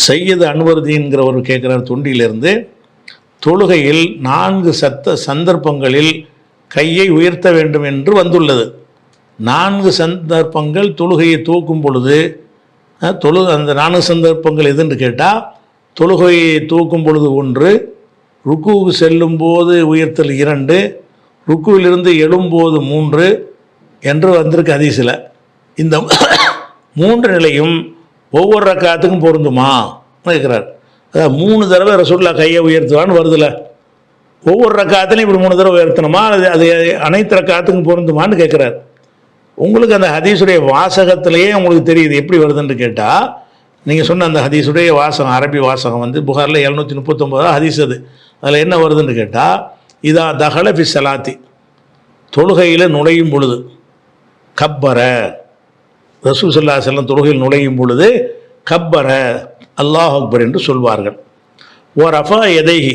சையது அன்வருதீன்கிறவர் கேட்குறார் தொண்டியிலிருந்து, தொழுகையில் 4 சந்தர்ப்பங்களில் கையை உயர்த்த வேண்டும் என்று வந்துள்ளது. 4 சந்தர்ப்பங்கள் தொழுகையை தூக்கும் பொழுது, அந்த 4 சந்தர்ப்பங்கள் எதுன்னு கேட்டால், தொழுகையை தூக்கும் பொழுது 1, ருக்குவுக்கு செல்லும் போது உயர்த்தல் 2, ருக்குவிலிருந்து எழும்போது 3 என்று வந்திருக்கு ஹதீஸில். இந்த 3 நிலையும் ஒவ்வொரு ரக்காத்துக்கும் பொருந்துமா கேட்குறார். அதாவது 3 தடவை ரசூலுல்லாஹ் கையை உயர்த்துவான்னு வருதுல, ஒவ்வொரு ரக்காத்துலையும் இப்படி 3 தடவை உயர்த்தணுமா, அது அனைத்து ரக்காத்துக்கும் பொருந்துமான்னு கேட்குறார். உங்களுக்கு அந்த ஹதீஸுடைய வாசகத்திலேயே உங்களுக்கு தெரியுது எப்படி வருதுன்னு கேட்டால், நீங்கள் சொன்ன அந்த ஹதீஸுடைய வாசகம், அரபி வாசகம் வந்து புகாரில் 739 ஹதீஸ். அதில் என்ன வருதுன்னு கேட்டால், இதா தஹல ஃபி ஸலாத்தி, தொழுகையில் நுழையும் பொழுது, கப்பர, ரசூல் ஸல்லல்லாஹு அலைஹி வஸல்லம் தொழுகையில் நுழையும் பொழுது கப்பர, அல்லாஹ் அக்பர் என்று சொல்வார்கள். ஓ ரஃபா எதைஹி,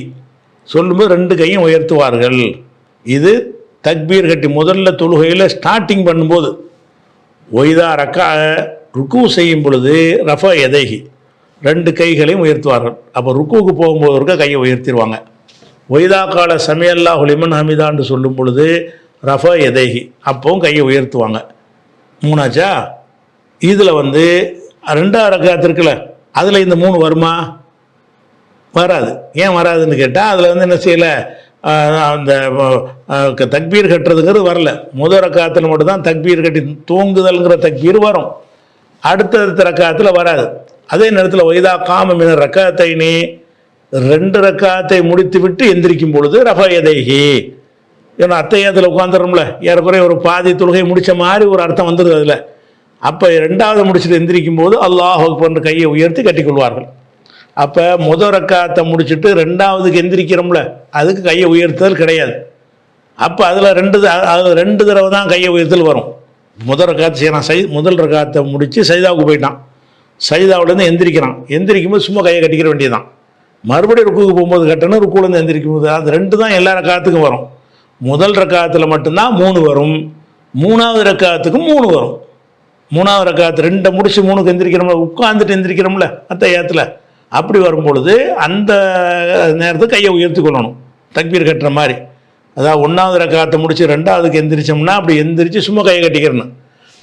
சொல்லும்போது 2 கையும் உயர்த்துவார்கள். இது தக்பீர் கட்டி முதல்ல தொழுகையில் ஸ்டார்டிங் பண்ணும்போது. ஒய்தா ரக்கா, ருக்கு செய்யும் பொழுது ரஃபா எதைஹி, 2 கைகளையும் உயர்த்துவார்கள். அப்போ ருக்குவுக்கு போகும்போது இருக்க கையை உயர்த்திடுவாங்க. ஒய்தா கால சமியல்லாஹு லிமன் ஹமிதான்னு சொல்லும் பொழுது ரஃபா எதைஹி, அப்பவும் கையை உயர்த்துவாங்க. 3ஆச்சா? இதில் வந்து 2ஆவது ரக்காத் இருக்குல்ல, அதில் இந்த 3 வருமா? வராது. ஏன் வராதுன்னு கேட்டால், அதில் வந்து என்ன செய்யலை, அந்த தக்பீர் கட்டுறதுங்கிறது வரல. முதல் ரக்காத்தில் மட்டும்தான் தக்பீர் கட்டி தூங்குதல்ங்கிற தக்பீர் வரும், அடுத்த ரக்காத்தில் வராது. அதே நேரத்தில் ஒய்தா காம மின ரக்காத்தைனி, 2 ரக்காத்தை முடித்து விட்டு எந்திரிக்கும் பொழுது ரஃபா எதைஹி, ஏன்னா அத்தையாத்தில் உட்காந்துடும்ல, ஏறக்குறைய ஒரு பாதி தொழுகை முடித்த மாதிரி ஒரு அர்த்தம் வந்துடுது அதில். அப்போ 2ஆவது முடிச்சுட்டு எந்திரிக்கும் போது அல்லாஹ் அக்பர் கையை உயர்த்தி கட்டிக்கொள்வார்கள். அப்போ முதல் ரக்காத்தை முடிச்சுட்டு 2ஆவதுக்கு எந்திரிக்கிறோம்ல, அதுக்கு கையை உயர்த்தல் கிடையாது. அப்போ அதில் 2 தடவை தான் கையை உயர்த்தல் வரும். முதல் ரக்காத்து செய்யலாம், முதல் ரக்காத்தை முடித்து சைதாவுக்கு போயிட்டான், சைதாவிலேருந்து எந்திரிக்கிறான், எந்திரிக்கும் போது சும்மா கையை கட்டிக்கிற வேண்டியதுதான். மறுபடியும் ருக்குவுக்கு போகும்போது கட்டணும், ருக்குலேருந்து எந்திரிக்கும் போது, அது 2 தான் எல்லா ரக்காத்துக்கும் வரும். முதல் ரக்காத்தில் மட்டும்தான் 3 வரும், 3ஆவது ரக்காத்துக்கும் 3 வரும். 3ஆவது ரக்காத்து 2 முடிச்சு 3க்கு எந்திரிக்கிறோம்ல, உட்காந்துட்டு எந்திரிக்கிறோம்ல அத்தையாத்தில், அப்படி வரும்பொழுது அந்த நேரத்துக்கு கையை உயர்த்தி கொள்ளணும் தக்பீர் கட்டுற மாதிரி. அதாவது 1ஆவது ரக்காத்தை முடித்து 2ஆவதுக்கு எந்திரிச்சோம்னா அப்படி எந்திரிச்சு சும்மா கையை கட்டிக்கிறணும்.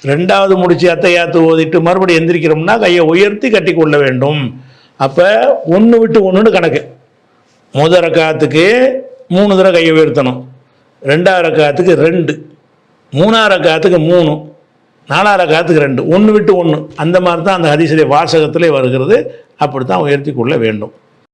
2ஆவது முடித்து அத்தையாத்து ஓதிட்டு மறுபடியும் எந்திரிக்கிறோம்னா கையை உயர்த்தி கட்டி கொள்ள வேண்டும். அப்போ 1 விட்டு 1ன்னு கணக்கு. முதல் ரக்காத்துக்கு 3 தடவை கையை உயர்த்தணும், 2ஆவது ரக்காத்துக்கு 2, 3ஆவது ரக்காத்துக்கு 3, 4ஆவது ரக்காத்துக்கு 2, 1 விட்டு 1. அந்த மாதிரி தான் அந்த ஹதீஸுடைய வாசகத்திலே வருகிறது. அப்படி தான் உயர்த்தி கொள்ள வேண்டும்.